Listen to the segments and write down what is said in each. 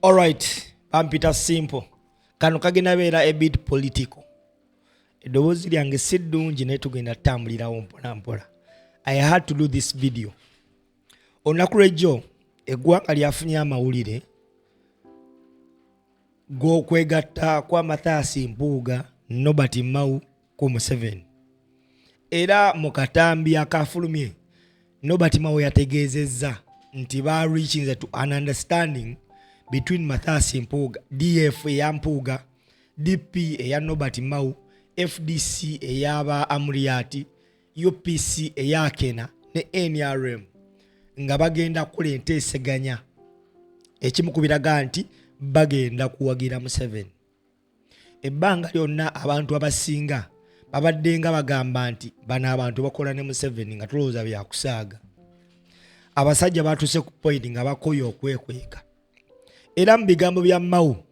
All right, pampita simple. Kano kagenda beera a bit political. Eddoboozi lyange si ddungi naye tugenda tambulirawo mpola mpola. I had to do this video. Olunaku lw'ejjo eggwanga lyafunye amawulire g'okwegatta kwa Mathias Mpuuga Nobert Mao ku Museveni. Era mu katambi akafulumye Nobert Mao yategeezezza nti ba reaching to an understanding between Mathias Mpuuga, DF eya Mpuuga, DP eya Nobert Mao, FDC eyaba Amuriati, UPC eya Kena ne NRM nga bagenda kukola enteeseganya ekimu ku biraga nti bagenda kuwagira Museveni. Ebbanga lyonna abantu abasinga babadde nga bagamba nti bano abantu bakola ne Museveni nga tulowooza byakusaaga. Abasajja batuuse ku point nga bakoye okwekweka. Era mu bigambo bya Mao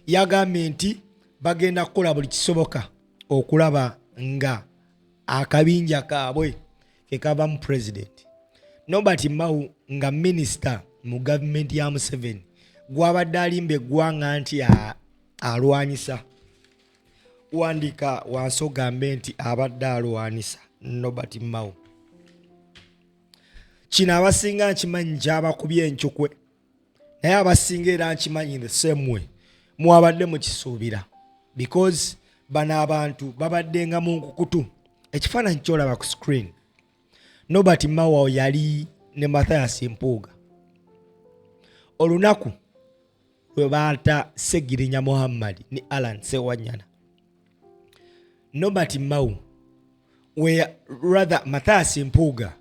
yagambye nti bagenda kukola buli kisoboka okulaba nga akabinja kaabwe kekava mu president. Nobert Mao nga minister mu government ya Museveni gwabadde alimba eggwanga nti alwanyisa. Wandika wansi ogambe nti abadde alwanyisa Nobert Mao. Kino abasinga nkimanyi kyabakubye enkyukwe naye abasinga era nkimanyi in the same way mwabadde mukisuubira because bano abantu babadde nga mu nkukutu. Ekifaananyi kyolaba ku screen Nobert Mao yali ne Mathias Mpuuga olunaku lwe baata Segirinya Muhammad ne Alan Sewanyana. Nobert Mao rather Mathias Mpuuga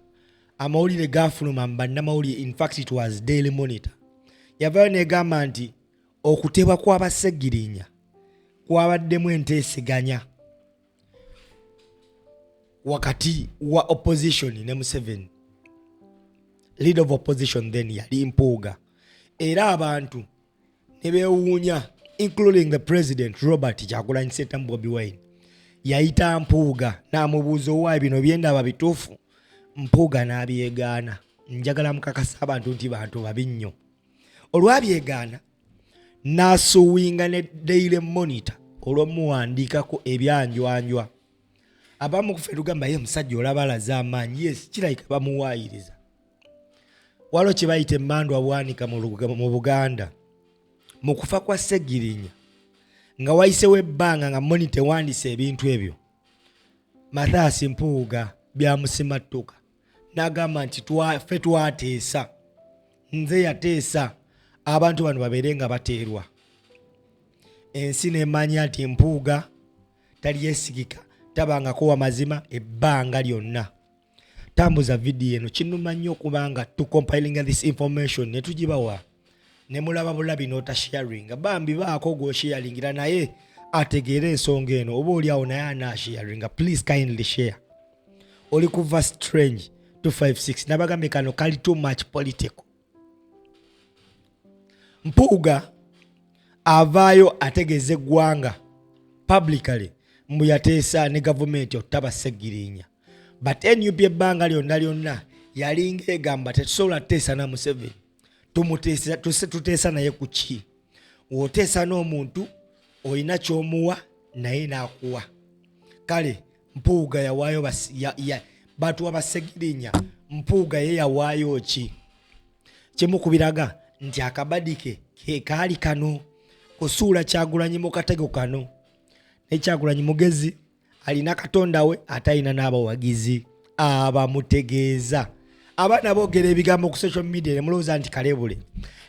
amawulire gafuluma mbannamawulire, in fact it was Daily Monitor, yavaayo negamba nti okutebwa kw'Abasegirinya kwabaddemu enteeseganya wakati wa opposition ne Museveni. Leader of opposition then yali Mpuuga. Era abantu ne beewuunya including the president Robert Kyagulanyi Ssentamu Bobi Wine yayita Mpuuga n'amubuuza owaayi bino byendaba bituufu. Mpuuga n'abyegaana. Njagala mukakasa abantu nti bantu babi nnyo. Olwabyegaana n'asuwinga ne Daily Monitor olw'omuwandiikako ebyanjwanjwa. Abamu ku ffe tugamba ye musajja olaba alaze amaanyi. Yes, kirayika bamuwaayiriza. Waliwo kye bayita emmandwa bwanika mu Buganda. Mu kufa kwa Segirinya nga wayisewo ebbanga nga Monitor wandiise ebintu ebyo, Mathias Mpuuga byamusimattuka n'agamba nti ffe twateesa, nze yateesa abantu bano babeere nga bateerwa. Ensi n'emanya nti Mpuuga tali yeesigika, tabangako wamazima ebbanga lyonna. Tambuza vidiyo eno, kinuma nnyo okubanga tucompilinga this information ne tugibawa ne mulaba bulabi n'otasharinga. Bambi baako gw'osharingira naye ategeera ensonga eno oba oli awo naye anaasharinga. Please kindly share. Oli kuva strange 256 nabagambe kano kali too much political. Mpuuga avaayo ategeeza eggwanga publicly mbu yateesa ne gavumenti okutaba Segirinya. But NUP ebbanga lyonna yalinga egamba tetusobola kuteesa na Museveni. Tuteesa naye ku ki? W'oteesa n'omuntu olina ky'omuwa naye n'akuwa. Kale Mpuuga yawaayo batuwa Basegirinya. Mpuuga ye yawaayo ki? Kimu ku biraga nti akabadike ke kaali kano kusuula Kyagulanyi mu katego kano. Ne Kyagulanyi mugezi alina Katonda we atalina n'abawagizi abamutegeeza. Abaana boogera ebigambo ku social media ne mulowooza nti kalebule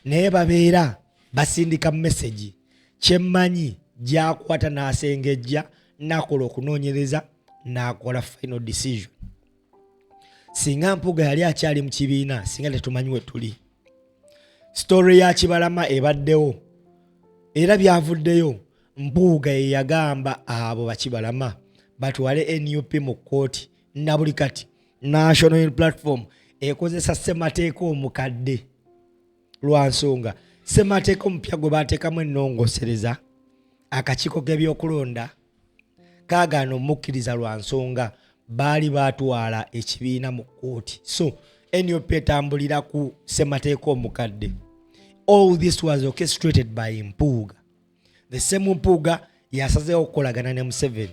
naye babeera basindika message. Kyemmanyi gy'akwata n'asengejja n'akola okunoonyereza n'akola final decision. Singa Mpuuga yali akyali mu kibiina singa tetumanyi we tuli. Story ya Kibalama ebaddewo era byavuddeyo. Mpuuga ye yagamba abo bakibalama batwale NUP mu kkooti na buli kati National Platform ekozesa ssemateeka omukadde lwa nsonga ssemateeka omupya gwe baateekamu ennongosereza akakiiko k'ebyokulonda kaagaana omukkiriza lwa nsonga baali baatwala ekibiina mu kkooti. So NUP etambulira ku ssemateeka omukadde. all this was orchestrated by Mpuuga. The same Mpuuga yasazeewo okukolagana ne Museveni.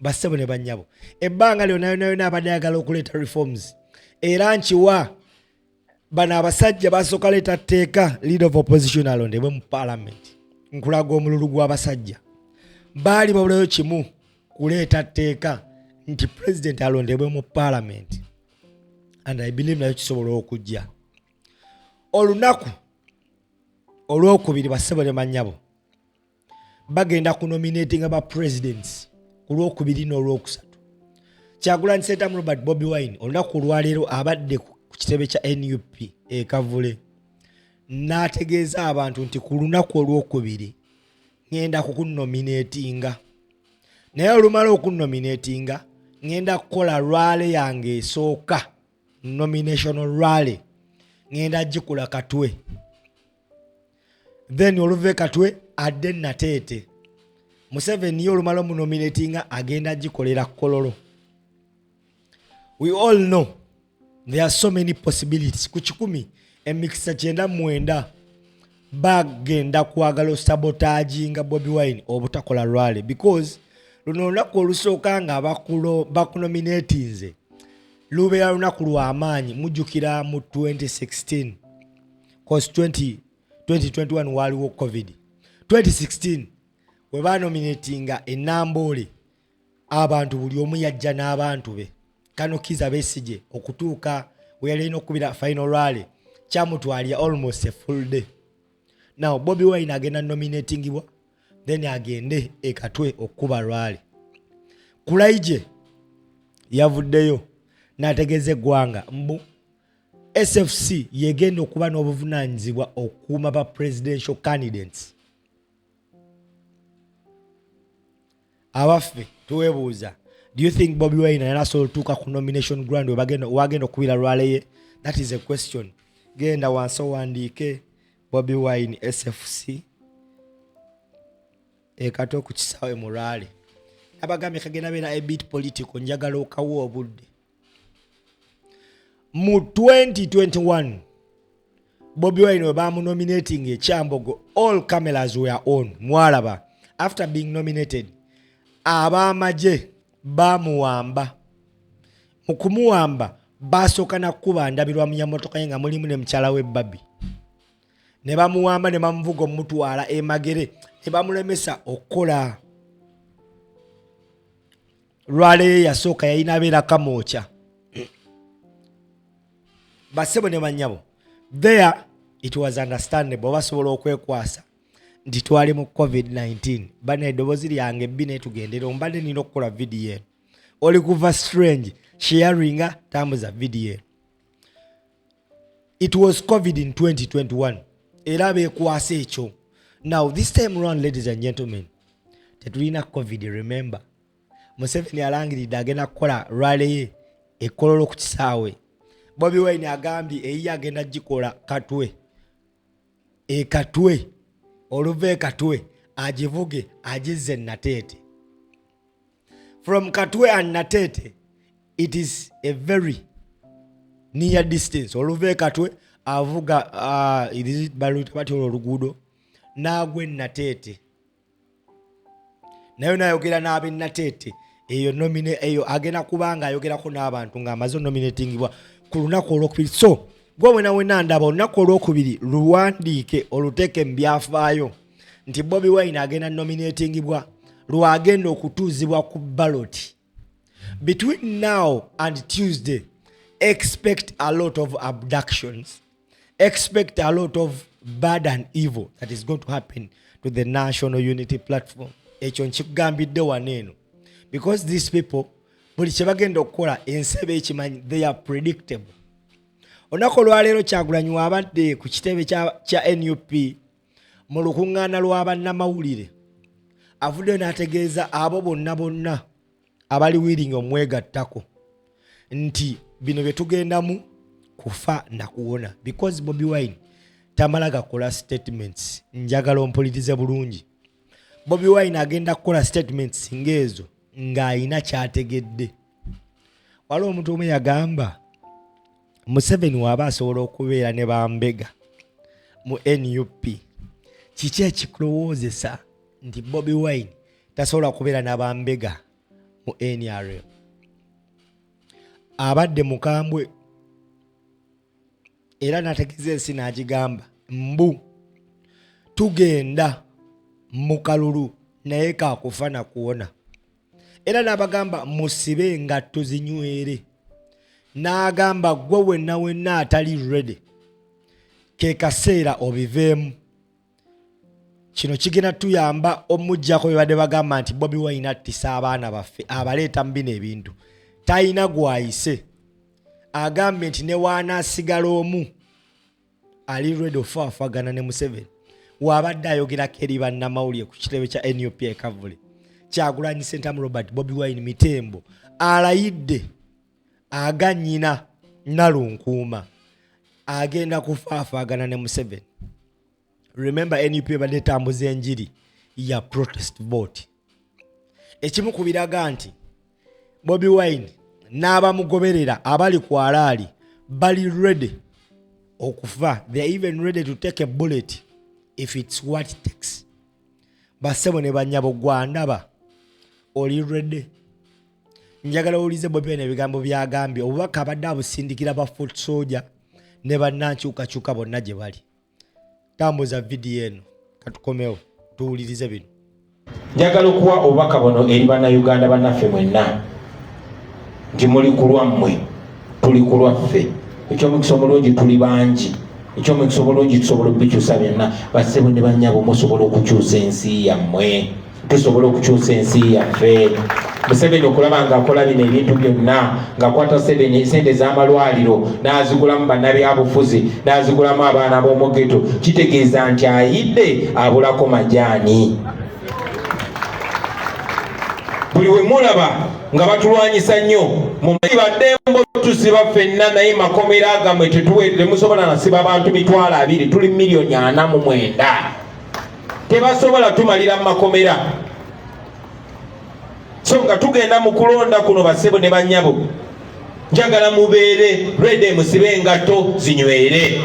Bassebo ne bannyabo. Ebbanga lyonna abadde ayagala okuleeta reforms. Era nkiwa bano abasajja basooka leeta tteeka leader of opposition alondebwe mu parliament. Nkulaga omululu gw'abasajja. Baali babulayo kimu kuleeta tteeka nti president alondebwe mu parliament. And I believe nayo kisobola okujja. Olunaku olwokubiri bassebo ne bannyabo bagenda kunominating aba presidents olwokubiri n'olwokusatu. Kyagulanyi Ssentamu Robert Bobi Wine olunaku olwaleero abadde ku kitebe kya NUP Kavule n'ategeeza abantu nti ku lunaku olwokubiri ngenda kukunominatinga. Naye olumala okunominatinga ngenda kukola rally yange esooka, nominational rally, ngenda gikola Katwe. Then oluve Katwe adde Nateete. Museveni olumala omunominatinga agenda gikolera Kololo. We all know there are so many possibilities. Ku 1999 bagenda kwagala sabotage nga Bobi Wine obutakola rally because luno lunaku olusooka nga bakunominatinze lubeera lunaku lw'amaanyi. Mujjukira mu 2016 cause 2021 waliwo COVID. 2016 we banominatinga enamboole abantu buli omu yajja n'abantu be. Kano Kiza Besigye okutuuka we yalina okubira final rally kyamutwalya almost a full day. Now Bobi Wine agenda nominatingibwa then agende Katwe okuba rally. Kulaije yavuddeyo n'ategeeza eggwanga mbu SFC yegenda okuba n'obuvunaanyizibwa okuuma ba presidential candidates. Abaffe tuweebuuza, do you think Bobi Wine anasobola okutuuka ku nomination ground wagenda okubira rally ye? That is a question. Genda wansi owandiike Bobi Wine SFC Katwe ku kisaawe mu rally. Abagambye kagenda beera a bit political, njagala okawo obudde. Mu 2021 Bobi Wine we bamunominating ekyambogo, all cameras were on. Mwalaba after being nominated abamaje bamuwamba. Mu kumuwamba basooka nakuba ndabirwa mu mmotoka nga mulimu ne mukyala we Babi. Ne bamuwamba ne bamuvuga omutwala emagere ne bamulemesa okukola rally yasooka yayina abeera kamoocha. Bassebo ne bannyabo, there it was understandable basobola okwekwasa nti twali mu COVID-19. Bana eddoboozi lyange ebbine tugendera ombadde nina okukola video. Oli kuva strange sharinga tambuza video. It was COVID in 2021. Era beekwasa ekyo. Now this time around, ladies and gentlemen, tetulina COVID, remember. Museveni alangiridde agenda kukola rally ye ekololo ku kisaawe. Bobi Wine agambye eyiye agenda gikola Katwe. Katwe oluve Katwe agivuge agizze Nateete. From Katwe and Nateete it is a very near distance. Oluve Katwe avuga baluta bati oluguudo n'agwe Nateete. Nayo nayogera n'abe Nateete eyo agenda kubanga ayogerako n'abantu ng'amaze nominatingibwa ku lunaku olwokubiri. So gwe wena ndaba olunaku olwokubiri luwandiike oluteeke mu byafaayo nti Bobi Wine agenda nominatingibwa lwagenda okutuuzibwa ku ballot. Between now and Tuesday, expect a lot of abductions, expect a lot of bad and evil that is going to happen to the National Unity Platform. Ekyo nkigambidde waneeno because these people buli kye bagenda okukola ensebe ekimanyi, they are predictable. Olunaku olwaleero Kyagulanyi wabadde ku kitebe kya NUP mu lukungaana lw'abannamawulire avuddeyo n'ategeeza abo bonna abali willing omwegattako nti bino bye tugendamu kufa na kuwona because Bobi Wine tamala gakola statements. Njagala ompulirize bulungi. Bobi Wine agenda kukola statements ng'ezo ng'ayina kyategedde. Waliwo omuntu omu yagamba Museveni waba asobola okubeera ne bambega mu NUP kiki ekikulowoozesa nti Bobi Wine tasobola kubeera n'abambega mu NRM? Abadde mukambwe era n'ategeeza ensi n'agigamba mbu tugenda mu kalulu naye kakufa na kuwona, era n'abagamba musibe engatto zinywere, n'agamba gwe wenna wenna atali ready ke kaseera obiveemu. Kino kigenda tuyamba omujjako bwe badde bagamba nti Bobi Wine attisa abaana baffe abaleeta mu bino ebintu, talina gwayise. Agambye nti ne waanaasigala omu ali ready ofaafagana ne Museveni. Wabadde ayogerako eri bannamawulire ku kitebe kya NUP e Kavule, Kyagulanyi Ssentamu Robert Bobi Wine Mitembo alayidde agannyina Nalunkuuma agenda kufaafagana ne Museveni. Remember NUP badde tambuza enjiri ya protest vote. Ekimu ku biraga nti Bobi Wine n'abamugoberera abali ku alaali bali ready okufa. They are even ready to take a bullet if it's what it takes. Basebo ne banyabo gwandaba oli ready? Njagala ulize Bobi Wine ebigambo byagambye obubaka abadde abusindikira ba foot soldier ne bannankyukakyuka bonna gye bali. Tambuza video eno katukomewo tuwulirize bino. Njagala okuwa obubaka buno eri bannayuganda bannaffe mwenna nti muli ku lwammwe tuli ku lwaffe. Ekyomukisa omulungi tuli bangi, ekyomukisa omulungi tusobola okubikyusa byonna. Bassebo ne bannyabo musobola okukyusa ensi yammwe, tusobola okukyusa ensi yaffe. Museveni okulaba ng'akola bino ebintu byonna ng'akwata sente z'amalwaliro n'azigulamu bannabyabufuzi n'azigulamu abaana b'omugeto, kitegeeza nti ayidde abulako majaani. Buli we mulaba nga batulwanyisa nnyo mumibadde mbotusiba ffenna naye makomera agamwe temusobola nasiba abantu 20,000, tuli 4,000,000. Tebasobola tumalira mu makomera. So nga tugenda mu kulonda kuno bassebo ne bannyabo, njagala mubeere ready musibe engatto zinywere.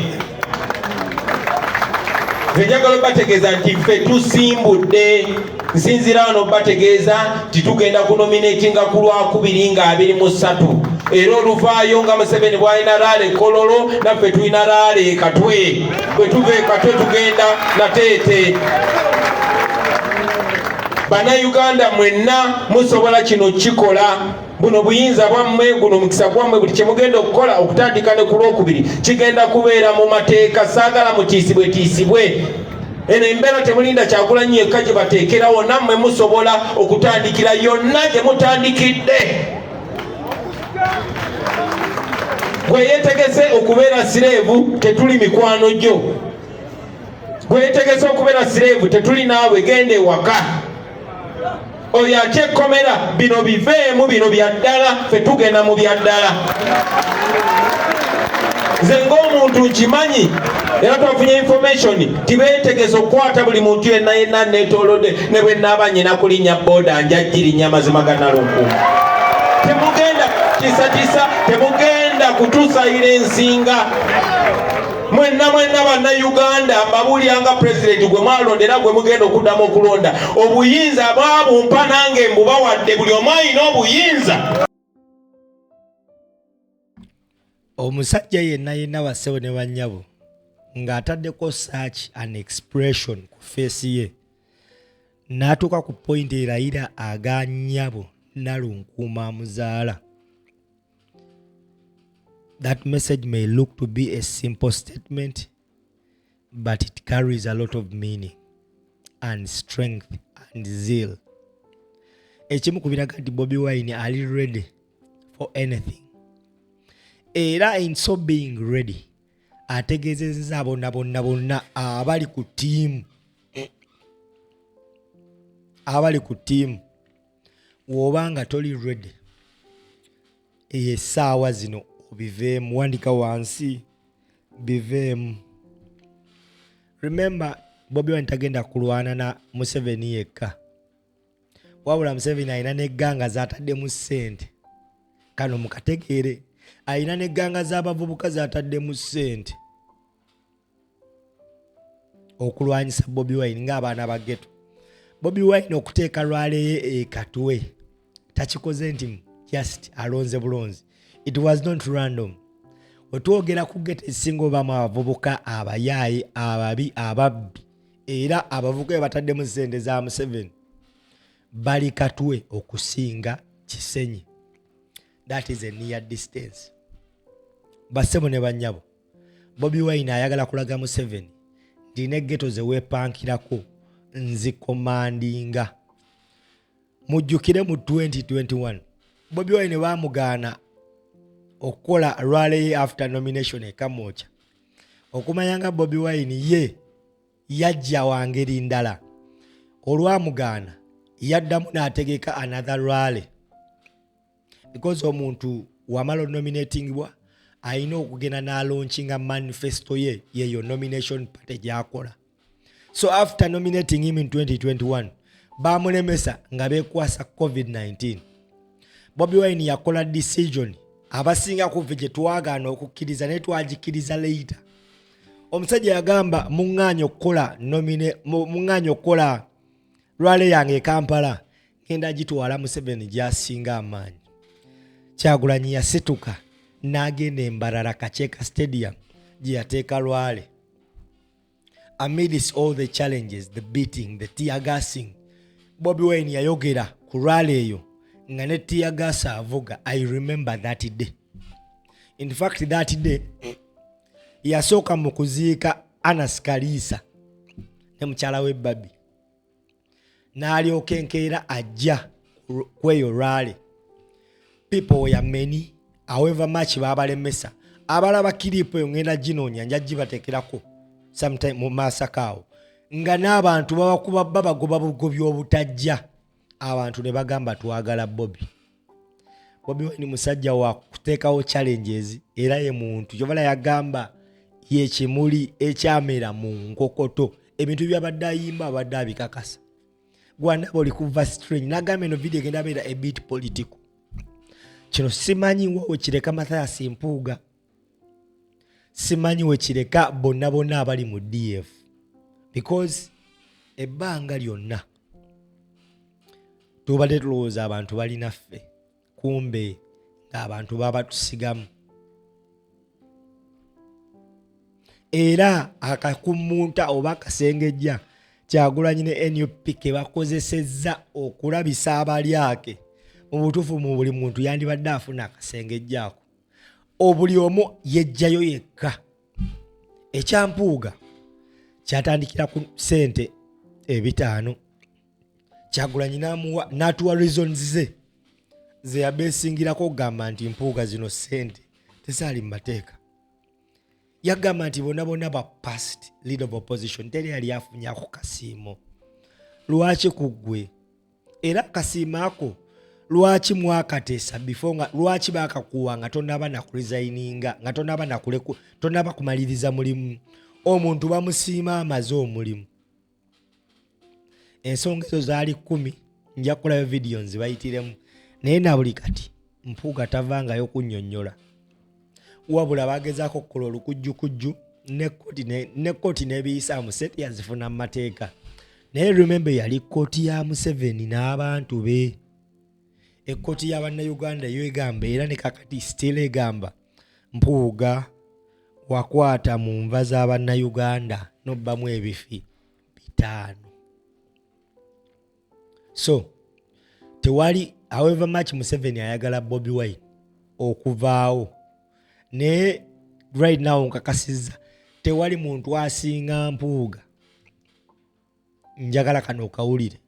Njagala obategeeza nti ffe tusimbudde. Nsinzira wano bategeeza nti tugenda kunominatinga ku Lwakubiri nga 23. Era oluvaayo nga Museveni bw'alina laale Kololo, naffe tulina laale Katwe. Bwe tuva e Katwe tugenda Nateete. Bannayuganda mwenna musobola kino kikola. Buno buyinza bwammwe, guno mukisa gwammwe, buli kye mugenda okukola okutandika ne ku Lwokubiri kigenda kubeera mu mateeka. Saagala mutiisibwe. Eno embeera temulinda Kyagulanyi yekka gye bateekerawo, nammwe musobola okutandikira yonna gye mutandikidde. Gwe yeetegese okubeera sireevu tetuli mikwano gyo. Gwe yeetegese okubeera sireevu tetuli naawe, genda ewaka. Oyo akyekomera bino biveemu, bino bya ddala, ffe tugenda mu bya ddala. Nze ng'omuntu nkimanyi era twafunye information tibeetegese okukwata buli muntu yenna neetoolodde ne bwe naaba nnyina kulinnya booda njagirinya mazima ga Nalunkuuma. Temugenda kisa, temugenda kutusayira ensinga. Mwenna bannayuganda mbabuuliranga pulezidenti gwe mwalondera gwe mugenda okuddamu okulonda. Obuyinza bwabumpa nange mbubawadde, buli omu alina obuyinza. Omusajja yenna bassebo ne bannyabo ng'ataddeko search and expression ku face ye n'atuuka ku point erayira aga nnyabo Nalunkuuma amuzaala. That message may look to be a simple statement, but it carries a lot of meaning and strength and zeal. Ekimu ku biraga nti Bobi Wine ali ready for anything. Era in so being ready, ategeezezza bonna abali ku tiimu w'obanga toli ready essaawa zino obiveemu, wandika wansi biveemu. Remember, Bobi Wine tagenda kulwana na Museveni yekka, wabula Museveni alina n'egganga z'ataddemu ssente. Kano mukategeere, alina n'egganga z'abavubuka z'ataddemu ssente. okulwanyisa Bobi Wine ng'abaana ba ghetto. Bobi Wine okuteeka lwale ye ekatwe takikoze nti just alonze bulonzi. It was not random. Otwogera ku ghetto esinga obamu abavubuka abayaaye ababi ababbi era abavubuka bataddemu ssente za Museveni bali katwe okusinga Kisenyi. That is a near distance. Basebo ne banyabo. Bobi Wine ayagala kulaga Museveni ndine ghetto ze weepankirako nzikomandinga. Mujjukire mu 2021 Bobi Wine bamugaana okukola rally after nomination e Kamocha. Okumanyanga Bobi Wine ye yajja wangeri ndala. Olwamugaana yaddamu n'ategeka another rally. Because omuntu wamalo nominating bwa ayina okugenda n'alaunching manifesto ye yeyo nomination party gyakola. So after nominating him in 2021 bamulemesa nga bekwasa COVID-19. Bobi Wine yakola decision abasinga ku vije twagaana okukkiriza ne twagikiriza later. Omusajja yagamba munganyo kola rally yange e Kampala ngenda gitwala Museveni gyasinga amaanyi. Kyagulanyi yasituka n'agenda Mbarara Kacheka Stadium gye yateeka lwale. Amidst all the challenges, the beating, the tear gassing, Bobi Wine yayogera ku rally eyo nga ne tear gas avuga. I remember that day. In fact that day yasooka mu kuziika Anas Kalisa ne mukyala we Babi n'alyoka enkeera ajja kweyo rally. People were many, however much babalemesa abalaba kiripo ngenda ginoonya nja gibatekerako sometime mu masakaawo nga n'abantu babakuba babagoba bugobi obutajja. Abantu ne bagamba twagala Bobi. Bobi Wine musajja wa kuteekawo challenges era ye muntu kyobala yagamba ye kimuli ekyamera mu nkokoto ebintu byabadde ayimba abadde abikakasa. Gwandaba oli kuva strange n'agamba eno video egenda beera a bit political. Kino simanyi wowe kireka Mathias Mpuuga, simanyi we kireka bonna abali mu DF, because ebbanga lyonna tubadde tulowooza abantu balinaffe kumbe ng'abantu baba tusigamu. Era akakumunta oba akasengejja Kyagulanyi ne NUP ke bakozesezza okulabisa abalyake mu butuufu mu buli muntu yandibadde afuna akasengejjaako. Obuli omu yejjayo yekka. Ekyampuuga kyatandikira ku ssente 5. Kyagulanyi n'atuwa reasons ze yabesingirako okugamba nti Mpuuga zino ssente tezaali mu mateeka. Yagamba nti bonna ba past leader of opposition teri yali afunyako kasiimo. Lwaki kuggwe? Era kasiimo ako lwaki mwakateesa before nga lwaki bakakuwa nga tonaba na kuresigninga nga tonaba na kuleku tonaba kumaliriza mulimu omuntu bamusiima amaze omulimu. Ensonga ezo zaali 10 nja kulayo video nzibayitiremu naye na buli kati Mpuuga tavangayo kunnyonnyola. Wabula bagezaako okukola olukujjukujju ne kkooti n'ebiyisaamu ssente yazifuna mu mateeka. Naye remember yali kkooti ya Museveni n'abantu be. Ekkooti y'Abannayuganda yo egamba era ne kakati still egamba Mpuuga wakwata mu nva z'Abannayuganda n'obbamu ebifi 5. So tewali however much Museveni ayagala Bobi Wine okuvaawo ne right now nkakasizza tewali muntu asinga Mpuuga. Njagala kano okawulire.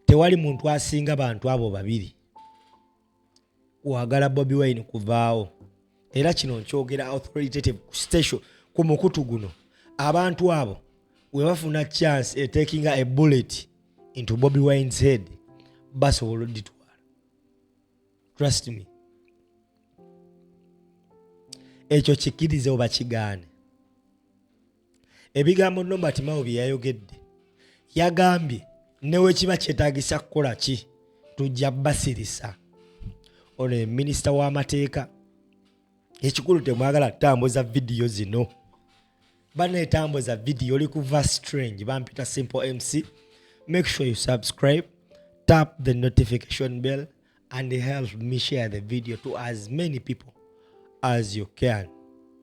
Tewali muntu asinga bantu abo babiri wagala Bobi Wine kuvaawo. Era kino nkyogera authoritative station ku mukutu guno. Abantu abo we bafuna chance taking a bullet into Bobi Wine's head basobola oditwala. Trust me. Ekyo kikirize oba kigaane. Ebigambo Norbert Mao bye yayogedde yagambye newe kiba kyetaagisa kukola ki tujja basirisa. Ono minisita w'amateeka ekikulu temwagala tambuza video zino banetambuza video oli kuva strange bampita Simple MC. Make sure you subscribe, tap the notification bell and help me share the video to as many people as you can.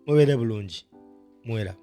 Mubere bulungi. Mwera.